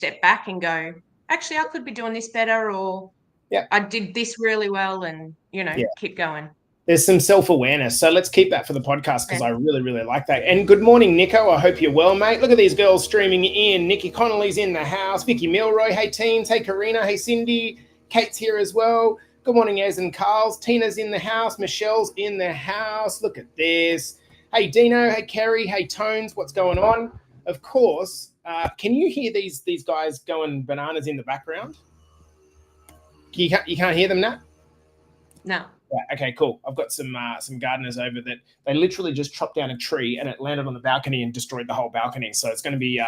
step back and go, actually, I could be doing this better, or Yeah. I did this really well, and, keep going. There's some self-awareness. So let's keep that for the podcast because Yeah. I really, really like that. And good morning, Nico. I hope you're well, mate. Look at these girls streaming in. Nikki Connolly's in the house. Vicky Milroy. Hey, teams. Hey, Karina. Hey, Cindy. Kate's here as well. Good morning, Ez and Carls. Tina's in the house. Michelle's in the house. Look at this. Hey, Dino. Hey, Kerry. Hey, Tones. What's going on? Of course. Can you hear these guys going bananas in the background? You can't hear them, Nat? No. Yeah, okay, cool. I've got some gardeners over that they literally just chopped down a tree and it landed on the balcony and destroyed the whole balcony. So it's going to be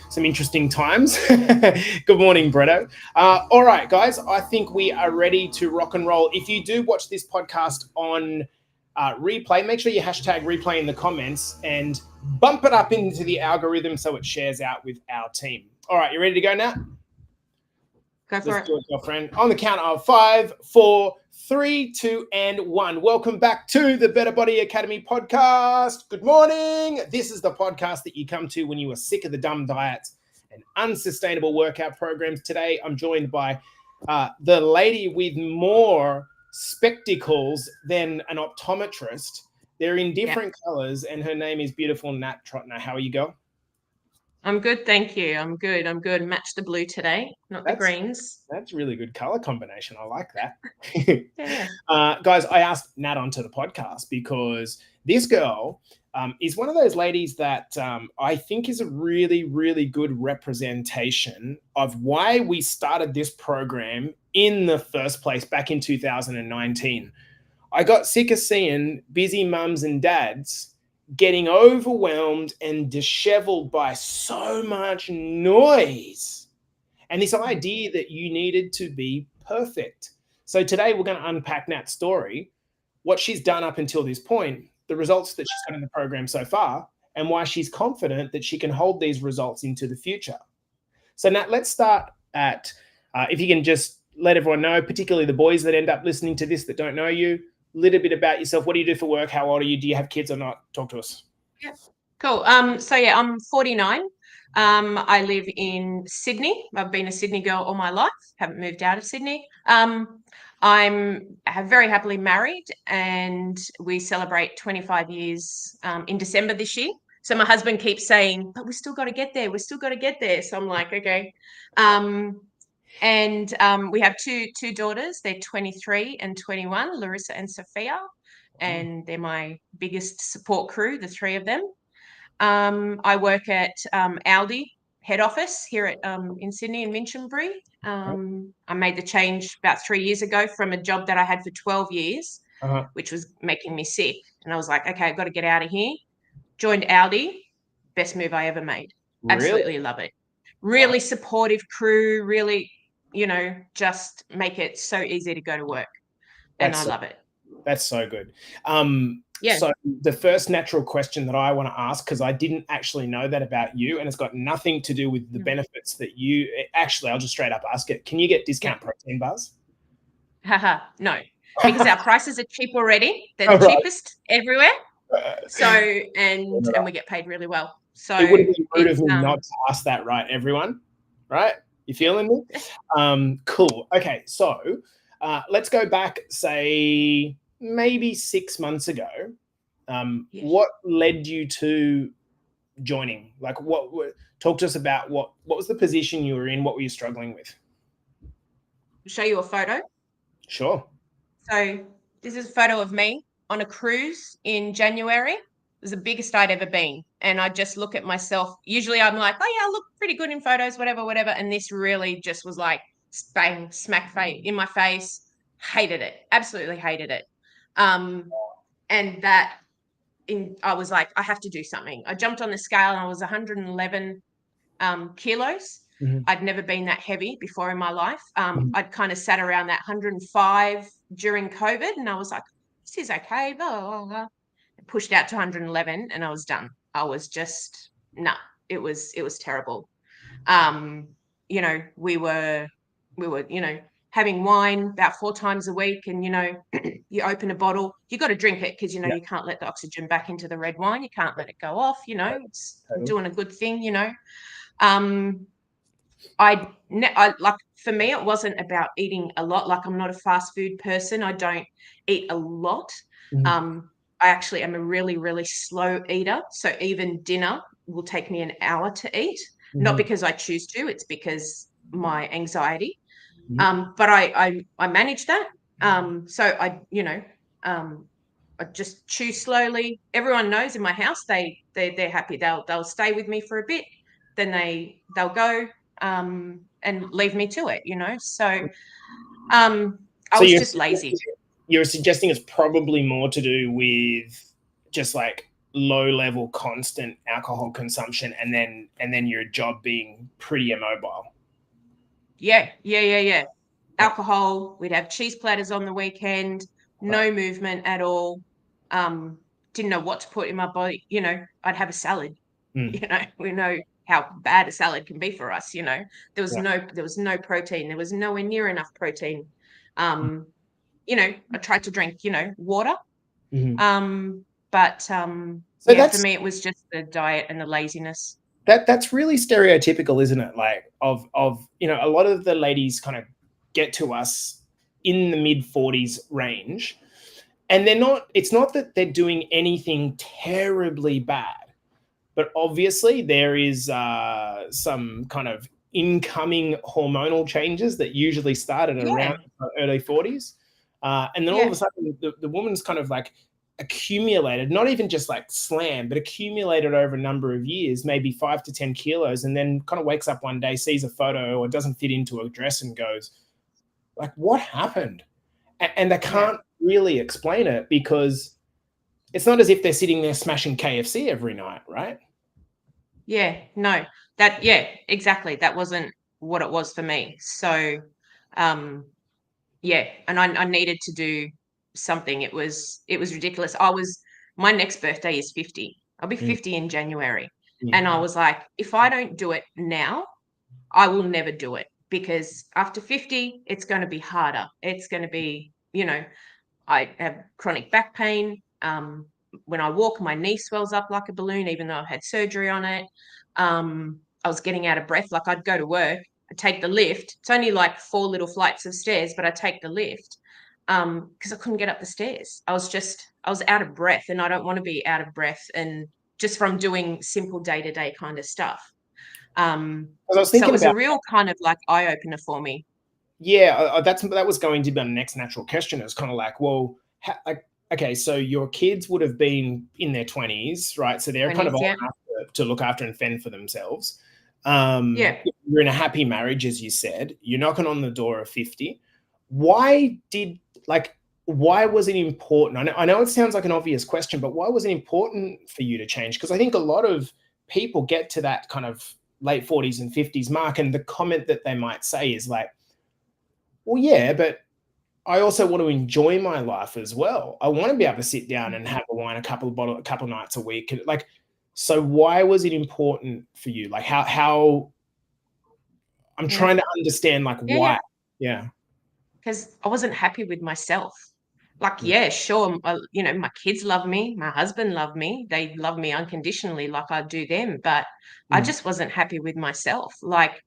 some interesting times. Good morning, Bretto. All right, guys, I think we are ready to rock and roll. If you do watch this podcast on replay, make sure you hashtag replay in the comments and bump it up into the algorithm so it shares out with our team. All right, you ready to go, Nat? Go for it. Do it, girlfriend. On the count of 5, 4, 3, 2, and 1. Welcome back to the Better Body Academy podcast. Good morning. This is the podcast that you come to when you are sick of the dumb diets and unsustainable workout programs. Today, I'm joined by the lady with more spectacles than an optometrist. They're in different colors, and her name is beautiful Nat Trotnar. How are you, girl? I'm good, thank you. I'm good. Match the blue today, not the greens. That's really good color combination. I like that. Yeah. Guys, I asked Nat onto the podcast because this girl is one of those ladies that I think is a really, really good representation of why we started this program in the first place back in 2019. I got sick of seeing busy mums and dads getting overwhelmed and disheveled by so much noise and this idea that you needed to be perfect. So today we're going to unpack Nat's story, what she's done up until this point, the results that she's got in the program so far, and why she's confident that she can hold these results into the future. So Nat, let's start at, if you can just let everyone know, particularly the boys that end up listening to this that don't know you, little bit about yourself. What do you do for work? How old are you? Do you have kids or not? Talk to us. Yeah. Cool. So yeah, I'm 49. I live in Sydney. I've been a Sydney girl all my life. Haven't moved out of Sydney. I'm very happily married, and we celebrate 25 years in December this year. So my husband keeps saying, "But we still got to get there. We still got to get there." So I'm like, okay. And we have two daughters. They're 23 and 21, Larissa and Sophia, and they're my biggest support crew, the three of them. I work at Aldi head office here at in Sydney in Minchinbury. I made the change about 3 years ago from a job that I had for 12 years, which was making me sick. And I was like, okay, I've got to get out of here. Joined Aldi. Best move I ever made. Really? Absolutely love it. Really supportive crew, really, just make it so easy to go to work. And I love it. That's so good. So the first natural question that I want to ask, because I didn't actually know that about you, and it's got nothing to do with the benefits that you actually, I'll just straight up ask it. Can you get discount protein bars? No, because our prices are cheap already. They're the cheapest everywhere. So, and we get paid really well. So it would have been rude of me not to ask that, right, everyone? Right? You feeling me? Cool. Okay, so let's go back, say, maybe 6 months ago. What led you to joining? Like, talk to us about what was the position you were in? What were you struggling with? Show you a photo. Sure. So this is a photo of me on a cruise in January. It was the biggest I'd ever been. And I just look at myself. Usually I'm like, oh yeah, I look pretty good in photos, whatever. And this really just was like, bang, smack face in my face. Hated it. Absolutely hated it. And that I was like, I have to do something. I jumped on the scale and I was 111 kilos. I'd never been that heavy before in my life. I'd kind of sat around that 105 during COVID, and I was like, this is okay. Blah, blah, blah. I pushed out to 111 and I was done. I was just, it was terrible. We were, having wine about 4 times a week, and, you open a bottle, you got to drink it because, you can't let the oxygen back into the red wine. You can't let it go off, it's doing a good thing, I like, for me, it wasn't about eating a lot. Like, I'm not a fast food person. I don't eat a lot. Mhm. I actually am a really, really slow eater. So even dinner will take me an hour to eat, not Mhm. because I choose to, it's because my anxiety. Mhm. But I manage that. So um, I just chew slowly. Everyone knows in my house they're happy. They'll stay with me for a bit, then they'll go and leave me to it. So I So was just lazy. you're suggesting it's probably more to do with just like low level constant alcohol consumption, and then your job being pretty immobile. Yeah, yeah, yeah, yeah. Right. Alcohol. We'd have cheese platters on the weekend. Right. No movement at all. Um, didn't know what to put in my body. I'd have a salad. Mm. We know how bad a salad can be for us. Yeah. There was no protein. There was nowhere near enough protein. Um, I tried to drink, water. Mhm. So Yeah, for that's me it was just the diet and the laziness. that's really stereotypical, isn't it? Like of a lot of the ladies kind of get to us in the mid 40s range, and it's not that they're doing anything terribly bad, but obviously there is some kind of incoming hormonal changes that usually start at around Yeah, early 40s. And then all of a yeah, sudden, the woman's kind of like accumulated, not even just like slam, but accumulated over a number of years, maybe 5 to 10 kilos, and then kind of wakes up one day, sees a photo or doesn't fit into a dress and goes, like, what happened? And they yeah. can't really explain it because it's not as if they're sitting there smashing KFC every night, right? Yeah, no, yeah, exactly. That wasn't what it was for me. So, um, yeah, and I needed to do something. It was ridiculous. My next birthday is 50. I'll be Mm, 50 in January. And I mm, was like, if I don't do it now, I will never do it, because after 50, it's going to be harder. It's going to be, I have chronic back pain. When I walk, my knee swells up like a balloon, even though I've had surgery on it. I was getting out of breath. Like, I'd go to work, I'd take the lift. It's only like 4 little flights of stairs, but I'd take the lift because I couldn't get up the stairs. I was out of breath, and I don't want to be out of breath, and just from doing simple day to day kind of stuff. Um, 'Cause I was so it thinking was a about, real kind of like eye opener for me. yeah, that was going to be my next natural question. It's kind of like, well, like, okay, so your kids would have been in their 20s, right? So they're kind of 20s, old yeah. enough to look after and fend for themselves. Yeah. You're in a happy marriage, as you said. You're knocking on the door of 50. Why did like why was it important? I know it sounds like an obvious question, but why was it important for you to change? Because I think a lot of people get to that kind of late 40s and 50s mark, and the comment that they might say is like, well, yeah, but I also want to enjoy my life as well. I want to be able to sit down and have a wine, a couple of nights a week. Like, so why was it important for you? Like, how I'm Yeah. trying to understand, like, Yeah, yeah. why. Yeah. Because I wasn't happy with myself. Like, Mm, yeah, sure, my kids love me, my husband love me, they love me unconditionally like I do them, but I mm, just wasn't happy with myself. Like,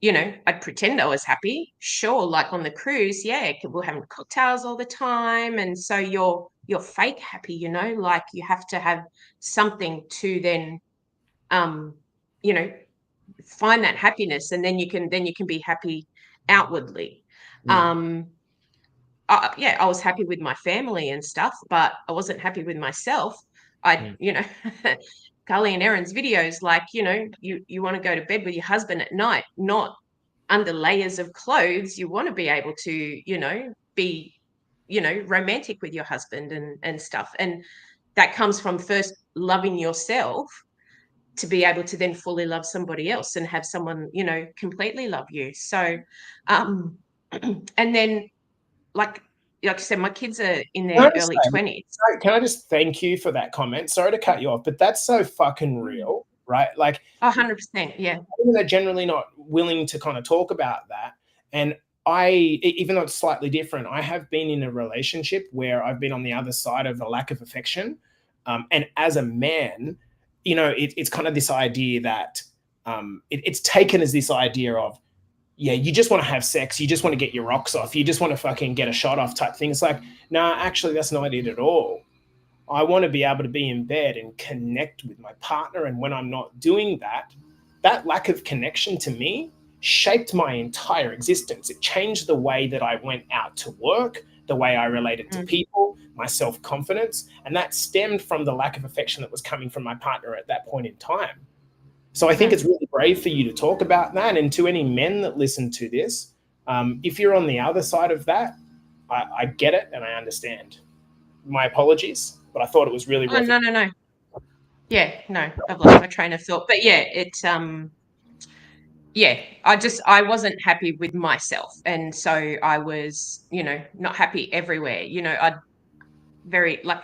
I'd pretend I was happy, sure, like on the cruise, yeah, we're having cocktails all the time, and so you're fake happy, like you have to have something to then, um, you know, find that happiness, and then you can be happy outwardly. mm, Um, yeah, I was happy with my family and stuff, but I wasn't happy with myself. I, mm, Carly and Erin's videos, like, you want to go to bed with your husband at night, not under layers of clothes. You want to be able to, be, romantic with your husband and stuff. And that comes from first loving yourself to be able to then fully love somebody else and have someone, completely love you. So, um, and then like I said, my kids are in Can I their just early say, 20s. sorry, can I just thank you for that comment? Sorry to cut you off, but that's so fucking Mm. real, right? Like, 100%, yeah. they're generally not willing to kind of talk about that. And even though it's slightly different, I have been in a relationship where I've been on the other side of the lack of affection. And as a man, it's kind of this idea that it's taken as this idea of, yeah, you just want to have sex, you just want to get your rocks off, you just want to fucking get a shot off type thing. It's like, nah, actually, that's not it at all. I want to be able to be in bed and connect with my partner. And when I'm not doing that, that lack of connection to me shaped my entire existence. It changed the way that I went out to work, the way I related to people, my self-confidence. And that stemmed from the lack of affection that was coming from my partner at that point in time. So I think it's really brave for you to talk about that. And to any men that listen to this, if you're on the other side of that, I get it and I understand. My apologies, but I thought it was really worth it. No. Yeah, no, I've lost my train of thought. But yeah, yeah, I wasn't happy with myself. And so I was, not happy everywhere. I'd very like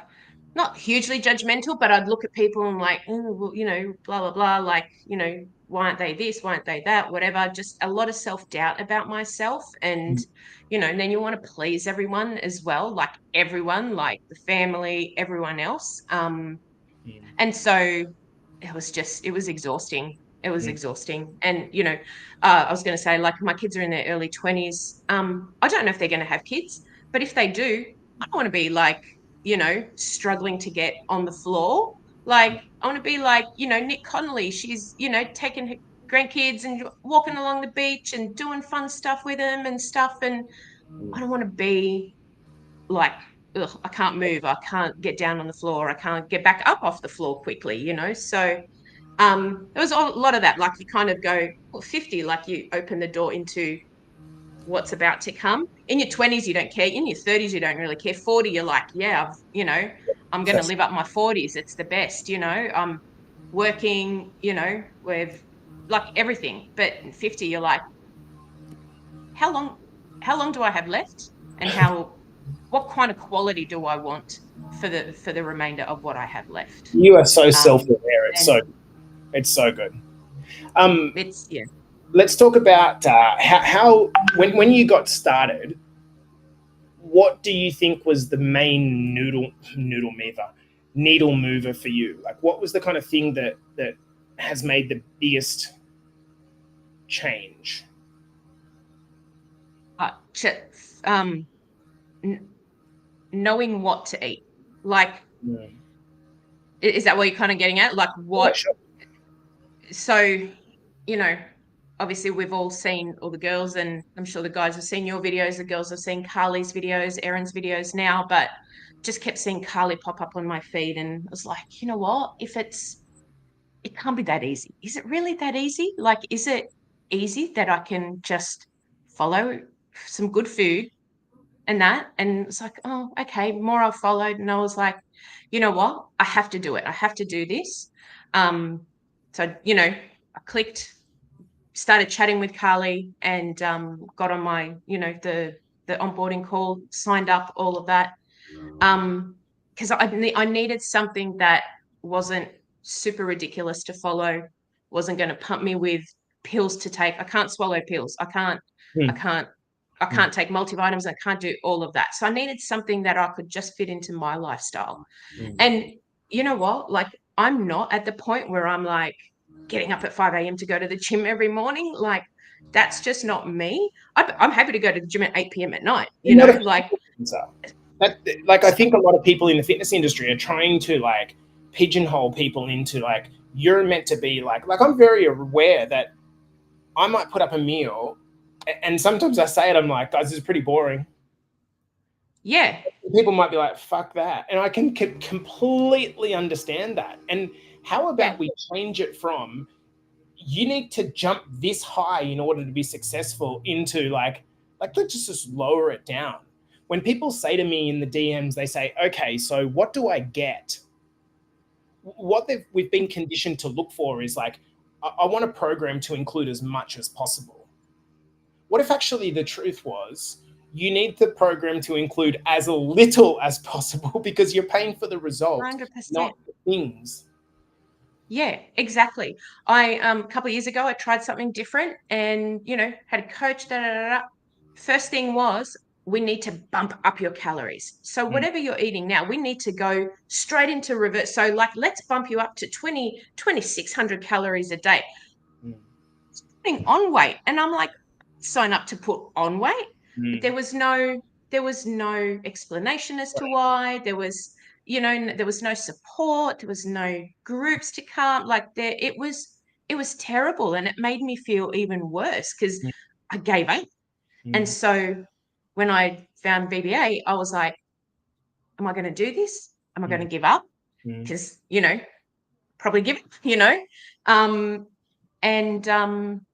not hugely judgmental, but I'd look at people and like, oh, well, blah, blah, blah, like, why aren't they this? Why aren't they that? Whatever. Just a lot of self-doubt about myself. And, and then you want to please everyone as well, like everyone, like the family, everyone else. And so it was exhausting. It was exhausting. And, I was going to say, like, my kids are in their early 20s. I don't know if they're going to have kids, but if they do, I don't want to be like, struggling to get on the floor. Like, I want to be like, Nick Connolly. She's, taking her grandkids and walking along the beach and doing fun stuff with them and stuff. And I don't want to be like, ugh, I can't move, I can't get down on the floor, I can't get back up off the floor quickly, So there was a lot of that. Like you kind of go, well, 50, like you open the door into what's about to come. In your 20s, you don't care. In your 30s, you don't really care. 40, you're like, yeah, I'm going to live up my 40s. It's the best, I'm working, with like everything. But 50, you're like, how long do I have left? And what kind of quality do I want for the remainder of what I have left? You are so self-aware. It's so good. It's yeah. Let's talk about how when you got started, what do you think was the main needle mover for you? Like, what was the kind of thing that has made the biggest change? Knowing what to eat. Like, is that what you're kind of getting at? Like what? Yeah, sure. So, obviously we've all seen all the girls, and I'm sure the guys have seen your videos, the girls have seen Carly's videos, Erin's videos now, but just kept seeing Carly pop up on my feed, and I was like, you know what? It can't be that easy. Is it really that easy? Like, is it easy that I can just follow some good food and that? And it's like, oh, okay, more I've followed. And I was like, you know what? I have to do it. I have to do this. So, I clicked, started chatting with Carly, and got on my, the onboarding call, signed up, all of that. Because I needed something that wasn't super ridiculous to follow, wasn't going to pump me with pills to take. I can't swallow pills. I can't take multivitamins. I can't do all of that. So I needed something that I could just fit into my lifestyle. And you know what? Like, I'm not at the point where I'm like getting up at 5 a.m. to go to the gym every morning. Like, that's just not me. I'm happy to go to the gym at 8 p.m. at night, like. Like, I think a lot of people in the fitness industry are trying to like pigeonhole people into like, you're meant to be like I'm very aware that I might put up a meal and sometimes I say it, I'm like, guys, this is pretty boring. Yeah. People might be like, fuck that. And I can completely understand that. And how about we change it from, you need to jump this high in order to be successful, into like let's just lower it down. When people say to me in the DMs, they say, okay, so what do I get? What we've been conditioned to look for is like, I want a program to include as much as possible. What if actually the truth was, you need the program to include as little as possible because you're paying for the result, 100%. not the things. Yeah, exactly. A couple of years ago, I tried something different and, had a coach. First thing was, we need to bump up your calories. So whatever you're eating now, we need to go straight into reverse. So like, let's bump you up to 2,600 calories a day. putting on weight. And I'm like, sign up to put on weight. But Mm. there was no explanation as to why. There was, there was no support. There was no groups to come. Like it was terrible. And it made me feel even worse because Mm. I gave up. And Mm. so when I found VBA, I was like, am I going to do this? Am I going to Mm. give up? Mm. Because, probably give it. Um,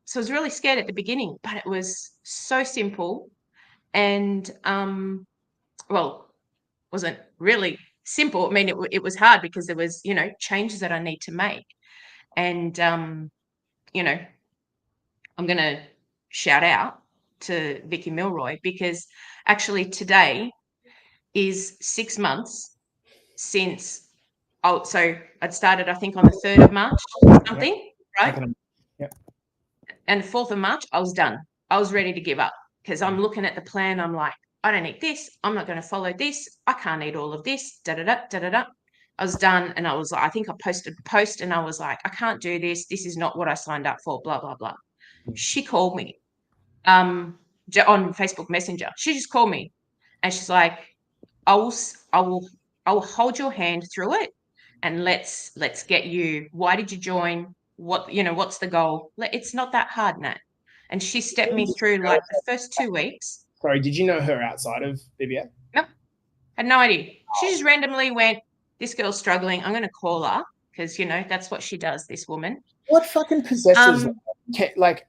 so I was really scared at the beginning, but it was so simple and, well, wasn't really simple. I mean, it was hard because there was, changes that I need to make. And, you know, I'm going to shout out to Vicky Milroy because actually today is 6 months since, so I'd started, I think, on the 3rd of March or Yep. something, right? Yep. And the 4th of March, I was done. I was ready to give up because I'm looking at the plan. I'm like, I don't eat this. I'm not going to follow this. I can't eat all of this. Da da da da da da. I was done, and I was like, I think I posted a post, and I was like, I can't do this. This is not what I signed up for. Blah blah blah. She called me, um, on Facebook Messenger. She just called me, and she's like, I will, I will, I will hold your hand through it, and let's get you. Why did you join? What's the goal? It's not that hard, Nat. And she stepped me through like the first 2 weeks. Sorry, did you know her outside of BBA? Nope, had no idea. She just randomly went, "This girl's struggling. I'm going to call her because that's what she does. This woman." What fucking possesses Um, like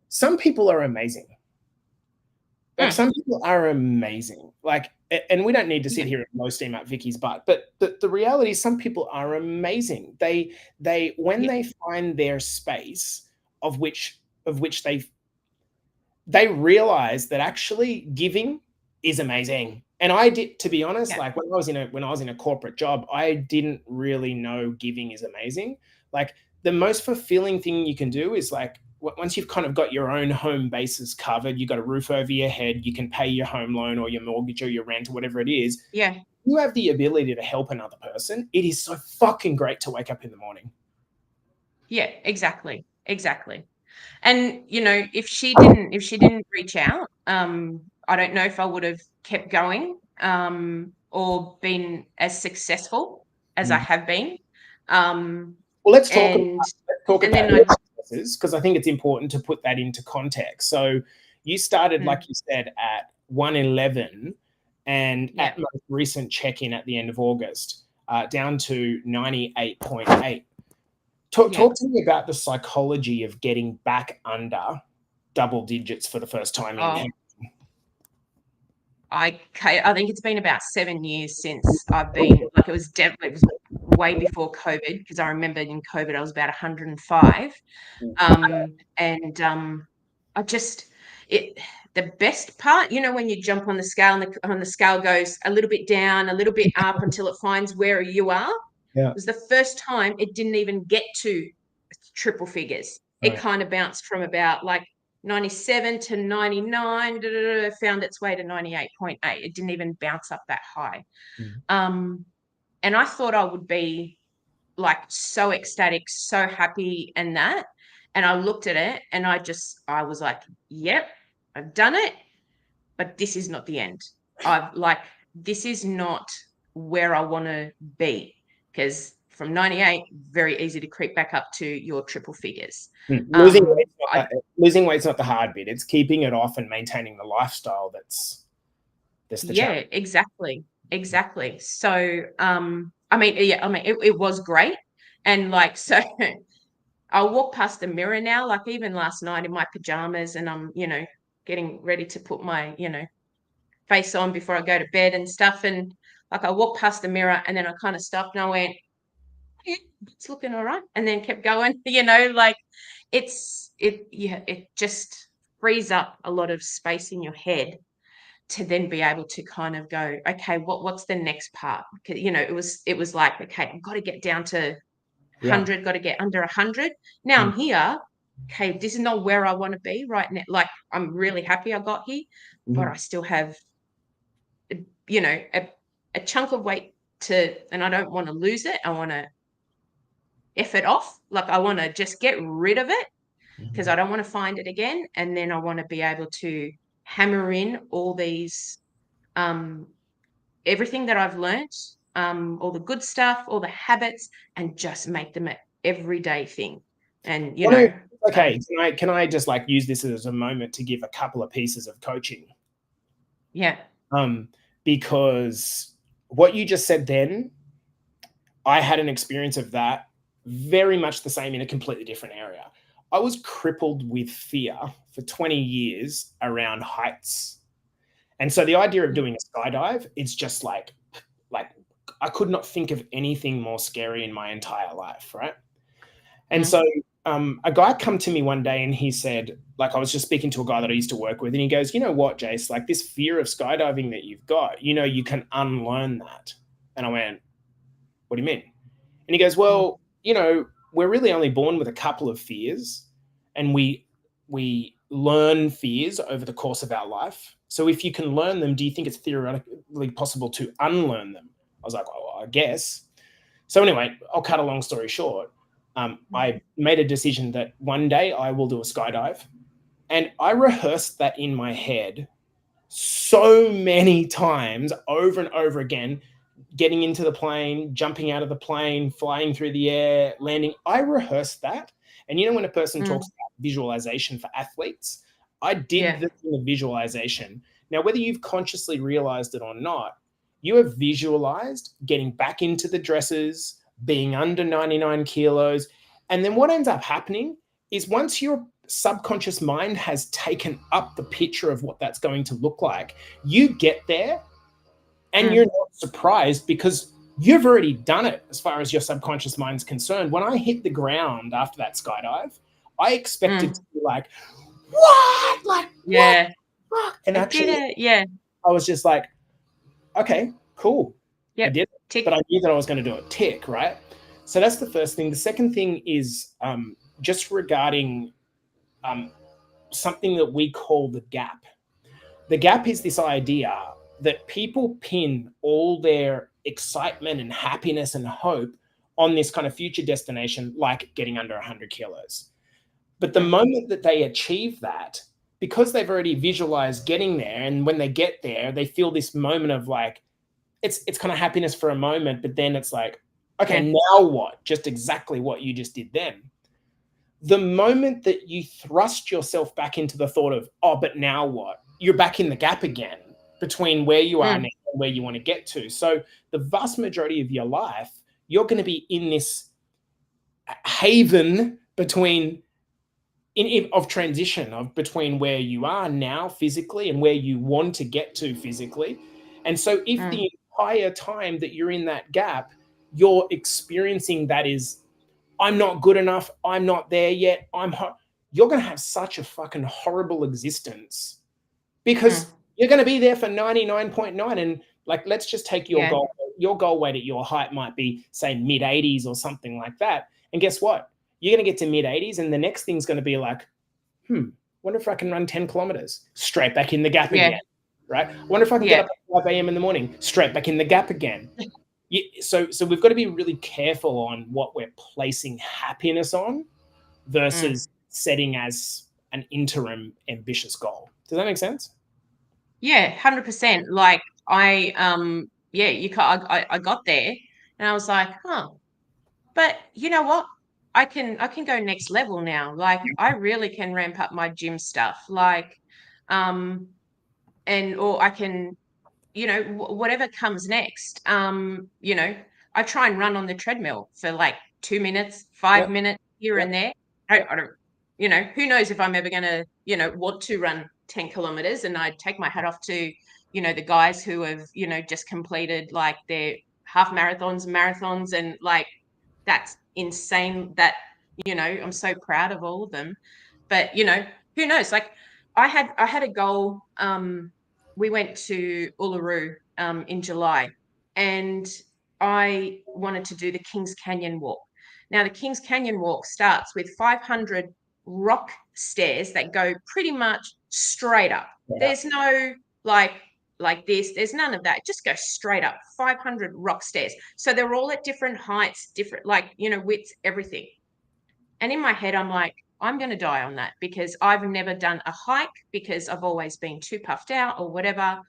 some people are amazing. Like mm, some people are amazing. Like, and we don't need to sit yeah, here and low steam up Vicky's butt, but the reality is some people are amazing. They when yeah, they find their space of which they realize that actually giving is amazing. And I did, to be honest, yeah, like when I was in a corporate job, I didn't really know giving is amazing. Like the most fulfilling thing you can do is like once you've kind of got your own home bases covered, you've got a roof over your head, you can pay your home loan or your mortgage or your rent or whatever it is. yeah, You have the ability to help another person. It is so fucking great to wake up in the morning. yeah. Exactly, exactly. And if she didn't reach out, I don't know if I would have kept going, or been as successful as I Mm. have been. Um, Well, and let's talk and then about your I successes because I think it's important to put that into context. So you started, like mm, you said, at 111, and yeah, at most recent check-in at the end of August, down to 98.8. yeah. Talk to me about the psychology of getting back under double digits for the first time Oh, in. I think it's been about 7 years since I've been, like, it was way before COVID because I remember in COVID I was about 105. And I just it the best part, when you jump on the scale and the scale goes a little bit down, a little bit up until it finds where you are, Yeah. was the first time it didn't even get to triple figures. It Right. kind of bounced from about like 97 to 99, found its way to 98.8. It didn't even bounce up that high. Mm. Um, and I thought I would be like so ecstatic, so happy, and that. And I looked at it and I was like, yep, I've done it, but this is not the end. This is not where I want to be because from 98, very easy to creep back up to your triple figures. Mm. Um, I, Losing weight's not the hard bit. It's keeping it off and maintaining the lifestyle that's the challenge. yeah, exactly. Exactly. So, it was great. And like, so I'll walk past the mirror now, like even last night in my pajamas, and I'm, getting ready to put my, face on before I go to bed and stuff. And like I walked past the mirror and then I kind of stopped and I went, yeah, it's looking all right. And then kept going, like it just frees up a lot of space in your head to then be able to kind of go, okay, what's the next part? 'Cause, it was like, okay, I've got to get down to Yeah. 100, got to get under 100. Now Mm. I'm here. Okay, this is not where I want to be right now. Like, I'm really happy I got here, but Mhm. I still have, you know, a, a chunk of weight and I don't want to lose it. I want to F it off. Like, I want to just get rid of it. because I don't want to find it again. And then I want to be able to hammer in all these, um, everything that I've learnt, all the good stuff, all the habits, and just make them an everyday thing. And, Okay, can I just like use this as a moment to give a couple of pieces of coaching? yeah. Because what you just said then, I had an experience of that very much the same in a completely different area. I was crippled with fear for 20 years around heights. And so the idea of doing a skydive, it's just like I could not think of anything more scary in my entire life, right? And so a guy come to me one day and he said, like, I was just speaking to a guy that I used to work with, and he goes, you know what, Jace, like this fear of skydiving that you've got, you can unlearn that. And I went, what do you mean? And he goes, well, we're really only born with a couple of fears, and we learn fears over the course of our life. So if you can learn them, do you think it's theoretically possible to unlearn them? I was like, well, I guess. So anyway, I'll cut a long story short. I made a decision that one day I will do a skydive, and I rehearsed that in my head so many times over and over again, getting into the plane, jumping out of the plane, flying through the air, landing. I rehearsed that. And when a person talks about visualization for athletes, I did the thing of visualization. Now, whether you've consciously realized it or not, you have visualized getting back into the dresses, being under 99 kilos. And then what ends up happening is once your subconscious mind has taken up the picture of what that's going to look like, you get there and you're not surprised because you've already done it as far as your subconscious mind's concerned. When I hit the ground after that skydive, I expected to be like, what? Like, what? And actually, I was just like, okay, cool. I did it. Tick. But I knew that I was going to do it. Tick, right? So that's the first thing. The second thing is just regarding something that we call the gap. The gap is this idea that people pin all their excitement and happiness and hope on this kind of future destination, like getting under 100 kilos. But the moment that they achieve that, because they've already visualized getting there, and when they get there, they feel this moment of like, it's kind of happiness for a moment, but then it's like, okay, now what? Just exactly what you just did then. The moment that you thrust yourself back into the thought of, oh, but now what? You're back in the gap again between where you are now and where you want to get to. So the vast majority of your life, you're going to be in this haven of transition between where you are now physically and where you want to get to physically. And so if the entire time that you're in that gap, you're experiencing that is, I'm not good enough, I'm not there yet, you're going to have such a fucking horrible existence because you're going to be there for 99.9. And like, let's just take your goal. Your goal weight at your height might be, say, mid 80s or something like that. And guess what? You're going to get to mid 80s, and the next thing's going to be like, wonder if I can run 10 kilometers straight back in the gap again, right? Wonder if I can get up at 5 a.m. in the morning, straight back in the gap again. So we've got to be really careful on what we're placing happiness on versus setting as an interim ambitious goal. Does that make sense? Yeah, 100%. Like I got there and I was like, but you know what? I can go next level now. Like I really can ramp up my gym stuff. Like or I can, whatever comes next. I try and run on the treadmill for like 2 minutes, 5 minutes here and there. I don't, who knows if I'm ever going to, want to run 10 kilometers. And I take my hat off to, the guys who have, just completed like their half marathons, and like, that's insane that, I'm so proud of all of them. But, who knows? Like I had a goal. We went to Uluru in July, and I wanted to do the Kings Canyon walk. Now, the Kings Canyon walk starts with 500 rock stairs that go pretty much straight up. There's no like this. There's none of that. It just go straight up. 500 rock stairs. So they're all at different heights, different widths, everything. And in my head, I'm like, I'm going to die on that, because I've never done a hike because I've always been too puffed out or whatever.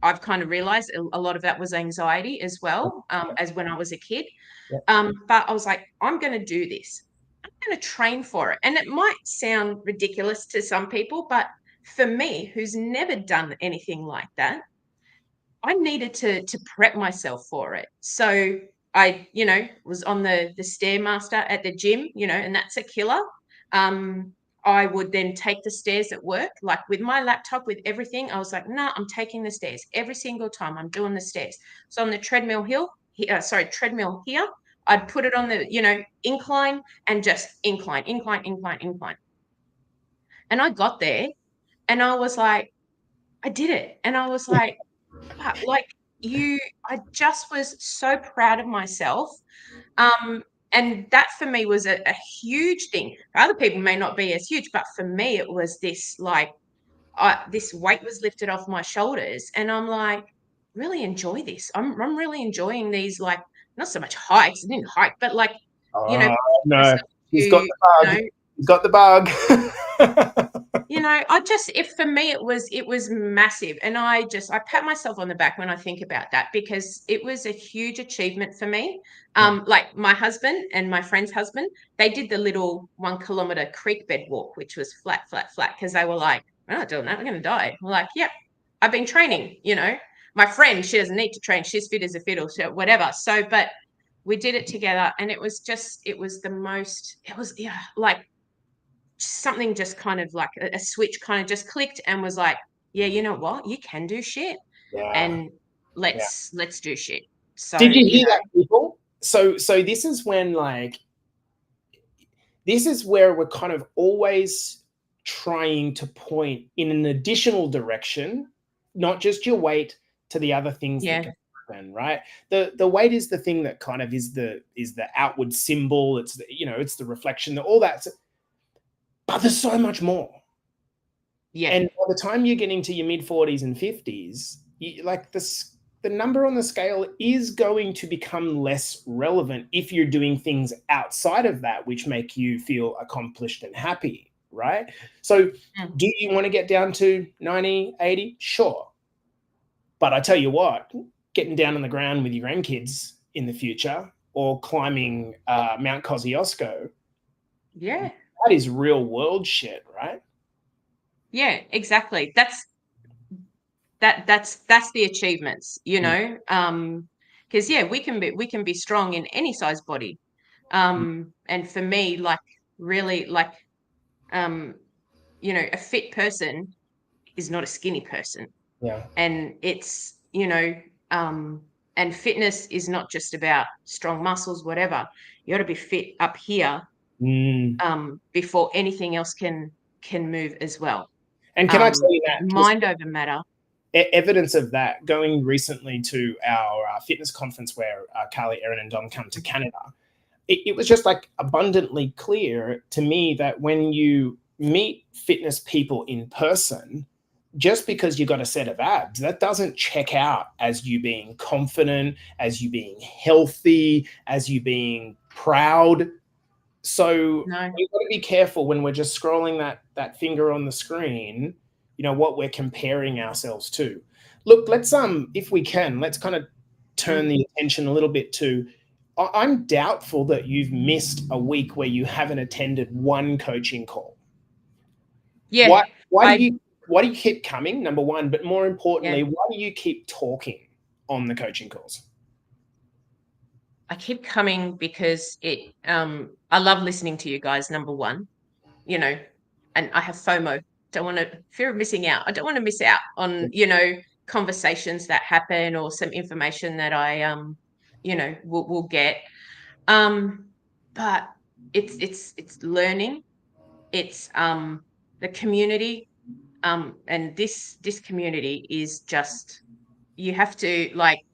I've kind of realized a lot of that was anxiety as well, as when I was a kid. Yeah. But I was like, I'm going to do this. I'm going to train for it. And it might sound ridiculous to some people, but for me, who's never done anything like that, I needed to prep myself for it. So I, was on the stairmaster at the gym, and that's a killer. I would then take the stairs at work, like with my laptop, with everything. I was like, no, I'm taking the stairs every single time. I'm doing the stairs. So on the treadmill here, I'd put it on the, incline, and just incline, incline, incline, incline. And I got there and I was like, I did it. And I was like, like I just was so proud of myself. Um, and that for me was a huge thing. For other people may not be as huge, but for me it was this, like, this weight was lifted off my shoulders, and I'm like, really enjoy this. I'm really enjoying these, like, not so much hikes. I didn't hike, but like, Oh, no, myself he's got to, the bug. He's got the bug. I just, if for me it was massive, and I pat myself on the back when I think about that, because it was a huge achievement for me. Yeah. Like my husband and my friend's husband, they did the little 1 kilometer creek bed walk, which was flat, flat, flat, because they were like, we're not doing that, we're going to die. We're like, yep, I've been training. My friend, she doesn't need to train, she's fit as a fiddle, so whatever. So, but we did it together, and it was the most, it was, yeah, like, something just kind of like a switch kind of just clicked and was like, yeah, you know what, you can do shit, Yeah. and Yeah. let's do shit. So Did you hear that, people? So this is when, like, this is where we're kind of always trying to point in an additional direction, not just your weight, to the other things that yeah, can happen, right? The weight is the thing that kind of is the outward symbol. It's the, it's the reflection, all that. But there's so much more. yeah, And by the time you're getting to your mid 40s and 50s, like the number on the scale is going to become less relevant if you're doing things outside of that which make you feel accomplished and happy, right? So do you want to get down to 90, 80? Sure. But I tell you what, getting down on the ground with your grandkids in the future, or climbing Mount Kosciuszko, yeah, that is real world shit, right? yeah, exactly. That's the achievements, because yeah, we can be strong in any size body. And for me, like, really, like, um a fit person is not a skinny person. Yeah. And it's, and fitness is not just about strong muscles, whatever. You got to be fit up here, Mm. before anything else can move as well. And can I tell you that, just Mind over matter. evidence of that, going recently to our fitness conference where Carly, Erin, and Dom come to Canada, it was just like abundantly clear to me that when you meet fitness people in person, just because you got a set of abs, that doesn't check out as you being confident, as you being healthy, as you being proud. So No. we've got to be careful when we're just scrolling that finger on the screen, what we're comparing ourselves to. Look, let's if we can, let's kind of turn the attention a little bit to, I'm doubtful that you've missed a week where you haven't attended one coaching call. Yeah. Why do you keep coming, number one, but more Yeah. importantly, why do you keep talking on the coaching calls? I keep coming because I love listening to you guys, number one, and I have FOMO. Don't want to fear of missing out. I don't want to miss out on, conversations that happen, or some information that I will get. But it's learning. It's the community. And this community is just, you have to, like,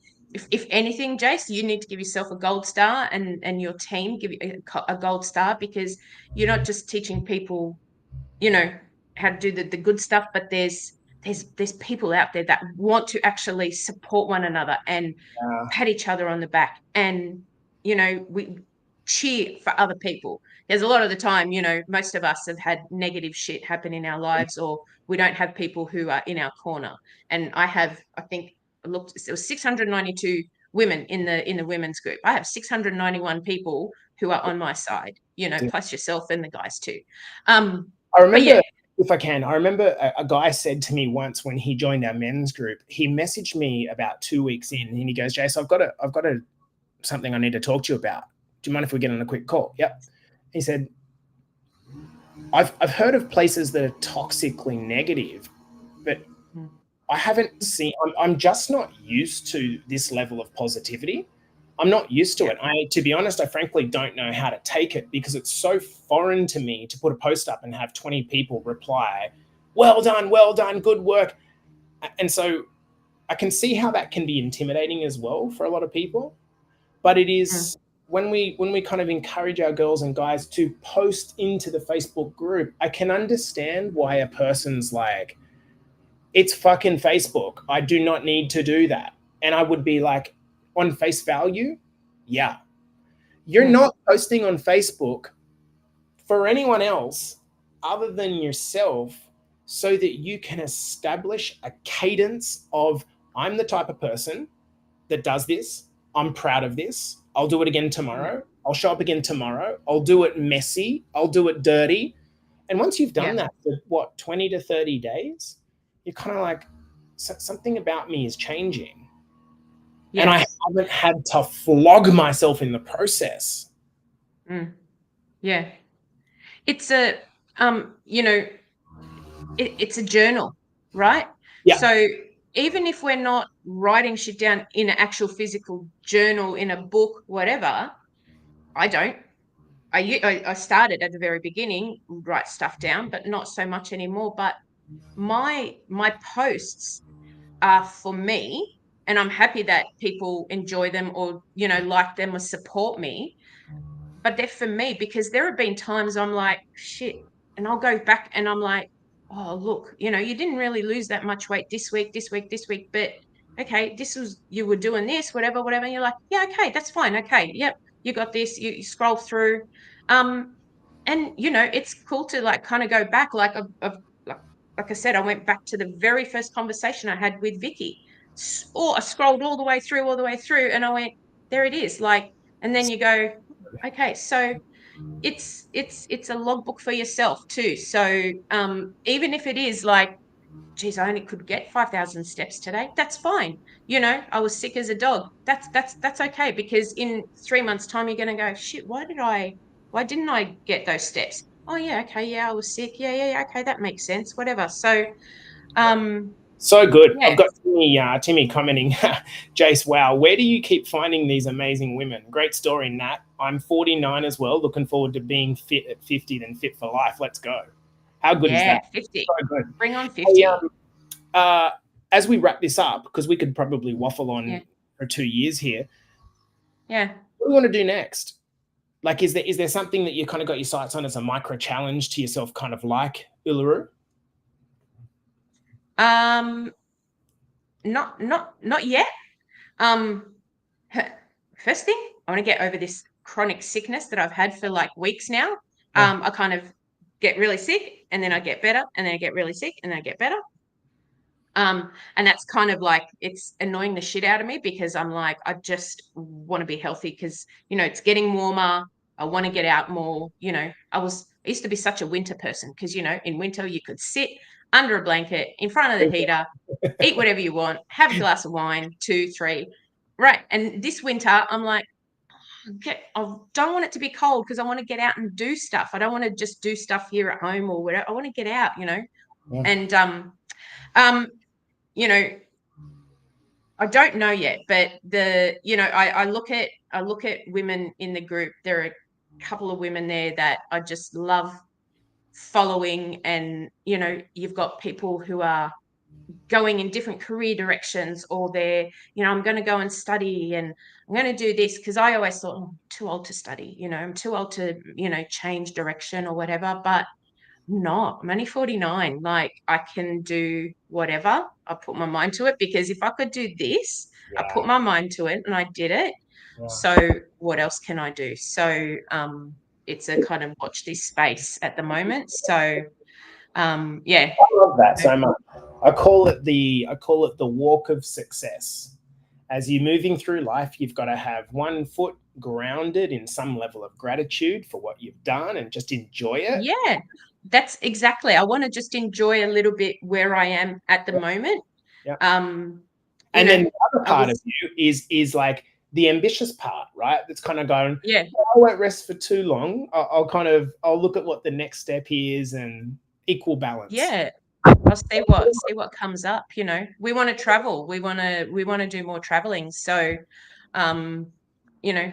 if anything, Jace, you need to give yourself a gold star, and your team give you a gold star, because you're not just teaching people, how to do the good stuff, but there's people out there that want to actually support one another and pat each other on the back. And we cheer for other people. There's a lot of the time, most of us have had negative shit happen in our lives, or we don't have people who are in our corner. And I think, looked, it was 692 women in the women's group. I have 691 people who are on my side, plus yourself and the guys too. I remember, yeah. if I can, I remember a guy said to me once when he joined our men's group, he messaged me about 2 weeks in, and he goes, "Jace, I've got something I need to talk to you about. Do you mind if we get on a quick call?" Yep. He said, I've heard of places that are toxically negative, but I haven't seen, I'm just not used to this level of positivity. I'm not used to it. To be honest, I frankly don't know how to take it because it's so foreign to me to put a post up and have 20 people reply, well done, good work. And so I can see how that can be intimidating as well for a lot of people. But it is when we kind of encourage our girls and guys to post into the Facebook group, I can understand why a person's like, it's fucking Facebook. I do not need to do that. And I would be like, on face value, yeah. You're not posting on Facebook for anyone else other than yourself so that you can establish a cadence of, I'm the type of person that does this. I'm proud of this. I'll do it again tomorrow. I'll show up again tomorrow. I'll do it messy. I'll do it dirty. And once you've done that for 20 to 30 days, you're kind of like, something about me is changing. Yes. And I haven't had to flog myself in the process. Yeah. It's a, it's a journal, right? Yeah. So even if we're not writing shit down in an actual physical journal, in a book, whatever, I started at the very beginning, write stuff down, but not so much anymore. But my posts are for me, and I'm happy that people enjoy them or, like them or support me. But they're for me because there have been times I'm like, shit, and I'll go back and I'm like, oh, look, you didn't really lose that much weight this week, but okay, you were doing this, whatever. And you're like, yeah, okay, that's fine. Okay. Yep. You got this. You scroll through. And it's cool to like kind of go back. Like like I said, I went back to the very first conversation I had with Vicky. Or I scrolled all the way through, and I went, there it is. Like, and then you go, okay, so it's a logbook for yourself too. So even if it is like, geez, I only could get 5,000 steps today, that's fine. I was sick as a dog. That's okay, because in 3 months' time you're going to go, shit, why didn't I get those steps? Oh yeah, okay, yeah, I was sick. Yeah, okay, that makes sense. Whatever. So so good. Yeah. I've got Timmy commenting, Jace, wow, where do you keep finding these amazing women? Great story, Nat. I'm 49 as well. Looking forward to being fit at 50 and fit for life. Let's go. How good is that? 50. So good. Bring on 50. As we wrap this up, because we could probably waffle on for 2 years here. Yeah. What do you want to do next? Like, is there something that you kind of got your sights on as a micro challenge to yourself, kind of like Uluru? Not yet. First thing, I want to get over this chronic sickness that I've had for like weeks now. I kind of get really sick, and then I get better, and then I get really sick, and then I get better. And that's kind of like, it's annoying the shit out of me, because I'm like, I just want to be healthy, because it's getting warmer. I want to get out more. I used to be such a winter person, because in winter you could sit under a blanket in front of the heater, eat whatever you want, have a glass of wine, 2, 3, right? And this winter I'm like, I don't want it to be cold, because I want to get out and do stuff. I don't want to just do stuff here at home or whatever. I want to get out, and I don't know yet, but I look at women in the group. There are a couple of women there that I just love following, and you've got people who are going in different career directions, or they're, I'm going to go and study, and I'm going to do this, because I always thought, I'm too old to study, I'm too old to, change direction or whatever. But no, I'm only 49. Like, I can do whatever I put my mind to it, because if I could do this, I put my mind to it and I did it. Right. So what else can I do? So it's a kind of watch this space at the moment. So yeah. I love that so much. I call it the walk of success. As you're moving through life, you've got to have one foot grounded in some level of gratitude for what you've done and just enjoy it. Yeah, that's exactly. I want to just enjoy a little bit where I am at the moment. Yeah. You And know, then the other I part of was, you is like the ambitious part, right? That's kind of going, yeah, I won't rest for too long. I'll look at what the next step is and equal balance. yeah. I'll see what comes up, you know. We want to travel. We want to do more traveling. So, um, you know,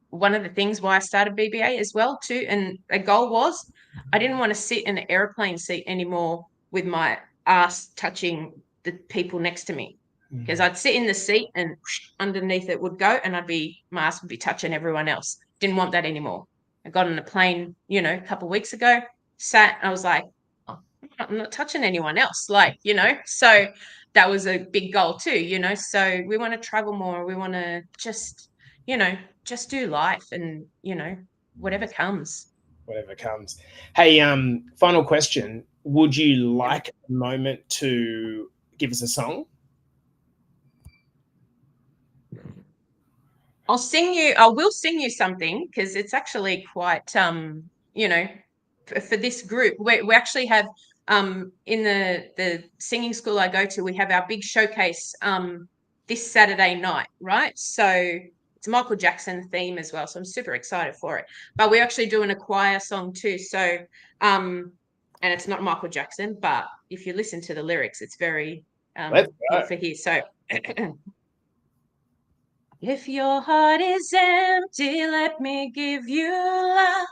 one of the things why I started BBA as well too, and a goal was I didn't want to sit in an airplane seat anymore with my ass touching the people next to me. Because I'd sit in the seat and underneath it would go and my ass would be touching everyone else. Didn't want that anymore. I got on a plane, you know, a couple of weeks ago, sat, I was like, oh, I'm not touching anyone else, like, you know. So that was a big goal too, you know. So we want to travel more. We want to just, you know, just do life and, you know, whatever comes. Whatever comes. Hey, final question. Would you Yeah. like a moment to give us a song? I will sing you something because it's actually quite, you know, for this group. We actually have, in the singing school I go to, we have our big showcase, this Saturday night, right? So it's a Michael Jackson theme as well. So I'm super excited for it. But we're actually doing a choir song too. So, and it's not Michael Jackson, but if you listen to the lyrics, it's very, Let's go. beautiful here. So, if your heart is empty, let me give you love.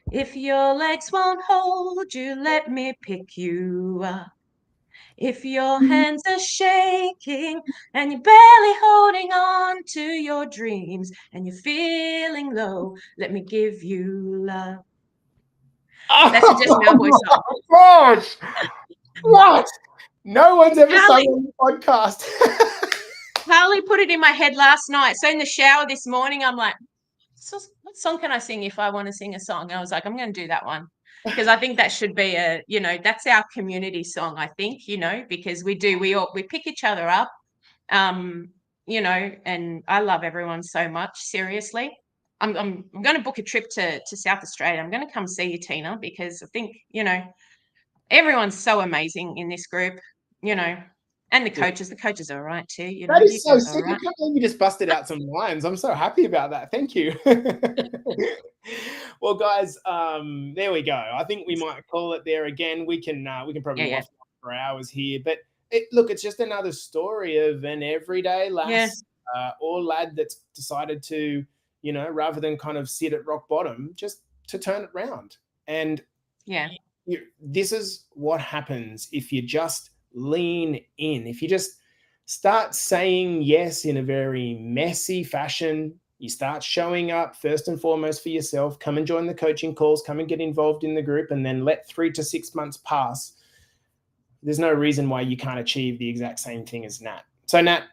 If your legs won't hold you, let me pick you up. If your hands are shaking and you're barely holding on to your dreams and you're feeling low, let me give you love. That's a Jesse Malvoy song. Oh my gosh! What? No one's ever sung Harley, on the podcast. Harley put it in my head last night. So in the shower this morning, I'm like, so what song can I sing if I want to sing a song? I was like, I'm going to do that one because I think that should be you know, that's our community song. I think, you know, because we pick each other up, um, you know, and I love everyone so much. Seriously, I'm going to book a trip to South Australia. I'm going to come see you, Tina, because I think, you know, everyone's so amazing in this group, you know, and the coaches are all right too. You know, That you is so guys are all sick. I right. can't believe you just busted out some lines. I'm so happy about that. Thank you. Well, guys, there we go. I think we might call it there again. We can Yeah, probably yeah, waffle for hours here, but look, it's just another story of an everyday yeah, lass or lad that's decided to, you know, rather than kind of sit at rock bottom, just to turn it round. And yeah, this is what happens if you just lean in. If you just start saying yes in a very messy fashion, you start showing up first and foremost for yourself, come and join the coaching calls, come and get involved in the group, and then let 3 to 6 months pass. There's no reason why you can't achieve the exact same thing as Nat. So, Nat,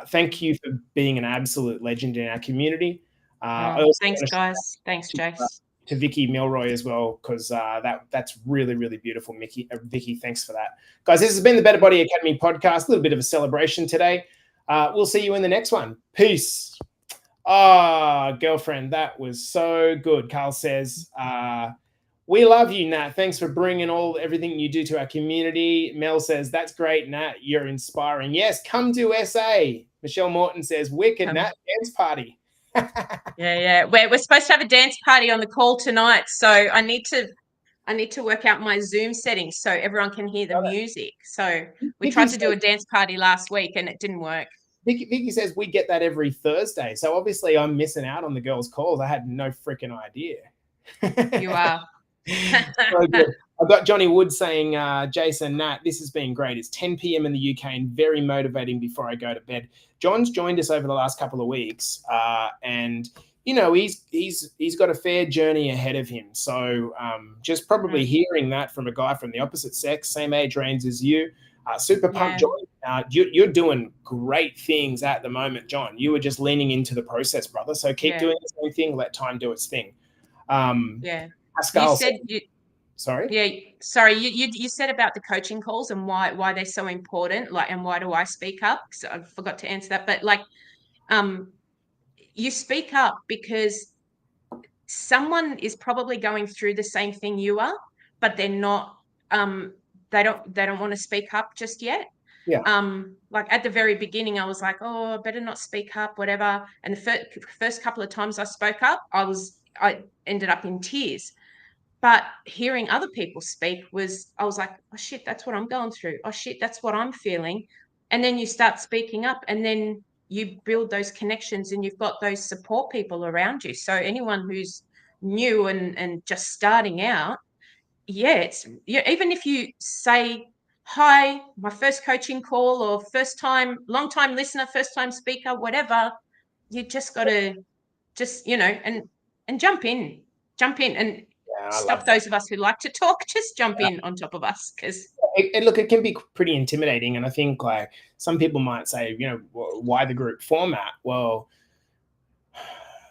thank you for being an absolute legend in our community. I also thanks, want to guys. Thanks, Jace. to Vicky Milroy as well, because that's really, really beautiful. Vicky, thanks for that. Guys, this has been the Better Body Academy podcast, a little bit of a celebration today. We'll see you in the next one. Peace. Girlfriend, that was so good. Carl says, we love you, Nat. Thanks for bringing everything you do to our community. Mel says, that's great, Nat. You're inspiring. Yes, come to SA. Michelle Morton says, wicked, Nat, dance party. Yeah. We're supposed to have a dance party on the call tonight, so I need to work out my Zoom settings so everyone can hear the music. So we tried to do a dance party last week and it didn't work. Vicky says we get that every Thursday. So obviously I'm missing out on the girls' calls. I had no freaking idea. You are. So good. I've got Johnny Wood saying, Jason, Nat, this has been great. It's 10 p.m. in the UK and very motivating before I go to bed. John's joined us over the last couple of weeks, and he's got a fair journey ahead of him. So just probably hearing that from a guy from the opposite sex, same age range as you, super pumped, John. You're doing great things at the moment, John. You were just leaning into the process, brother. So keep doing the same thing. Let time do its thing. Pascal, you said you. Sorry. Yeah, sorry. You said about the coaching calls and why they're so important. Like, and why do I speak up? So I forgot to answer that. But like, you speak up because someone is probably going through the same thing you are, but they're not. They don't want to speak up just yet. Yeah. Like at the very beginning, I was like, oh, I better not speak up, whatever. And the first couple of times I spoke up, I ended up in tears. But hearing other people speak I was like, oh shit, that's what I'm going through. Oh shit, that's what I'm feeling. And then you start speaking up, and then you build those connections, and you've got those support people around you. So anyone who's new and just starting out, even if you say, hi, my first coaching call, or first time, long time listener, first time speaker, whatever, you just got to and jump in and I stop love that. those of us who like to talk, just jump in on top of us, because look, it can be pretty intimidating, and I think like some people might say, why the group format? Well,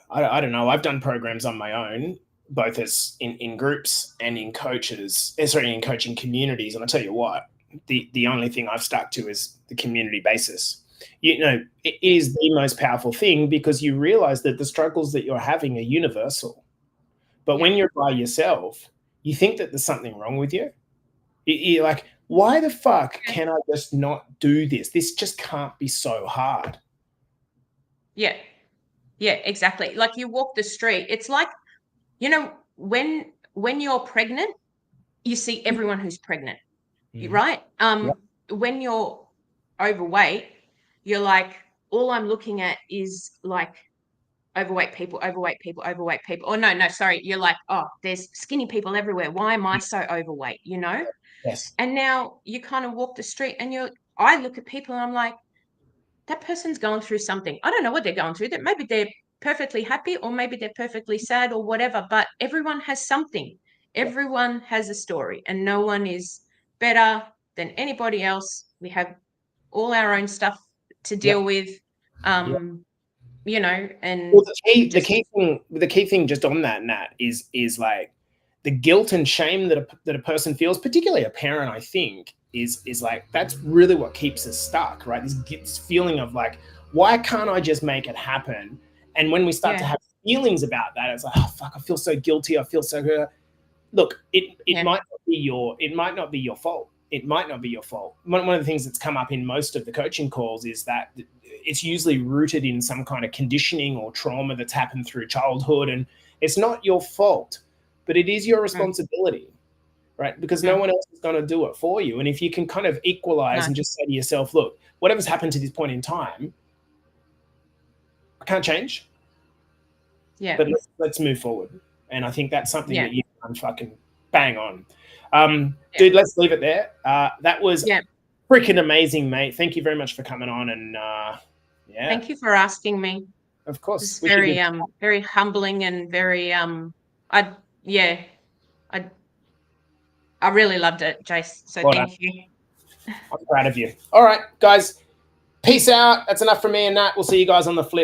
I don't know. I've done programs on my own, both as in groups and in in coaching communities, and I tell you what, the only thing I've stuck to is the community basis. It is the most powerful thing, because you realize that the struggles that you're having are universal. But when you're by yourself, you think that there's something wrong with you. You're like, why the fuck can I just not do this? This just can't be so hard. Yeah, exactly. Like, you walk the street, it's like, when you're pregnant, you see everyone who's pregnant, right? When you're overweight, you're like, all I'm looking at is like overweight people, overweight people, overweight people. Oh, no, sorry. You're like, oh, there's skinny people everywhere. Why am I so overweight? Yes. And now you kind of walk the street, and I look at people and I'm like, that person's going through something. I don't know what they're going through. That maybe they're perfectly happy, or maybe they're perfectly sad, or whatever, but everyone has something. Everyone has a story, and no one is better than anybody else. We have all our own stuff to deal with. And well, the key thing just on that, Nat, is like the guilt and shame that a person feels, particularly a parent, I think, is like, that's really what keeps us stuck, right? This feeling of like, why can't I just make it happen? And when we start to have feelings about that, it's like, oh fuck, I feel so guilty, I feel so good. Look, it might not be your fault. It might not be your fault. One of the things that's come up in most of the coaching calls is that it's usually rooted in some kind of conditioning or trauma that's happened through childhood, and it's not your fault, but it is your responsibility, right? Because no one else is going to do it for you. And if you can kind of equalize and just say to yourself, look, whatever's happened to this point in time, I can't change. Yeah. But let's move forward. And I think that's something that you can fucking bang on. Dude, let's leave it there. That was freaking amazing, mate. Thank you very much for coming on. And thank you for asking me. Of course. It's very very humbling, and very I really loved it, Jace. So thank you. I'm proud of you. All right, guys. Peace out. That's enough from me and Nat. We'll see you guys on the flip.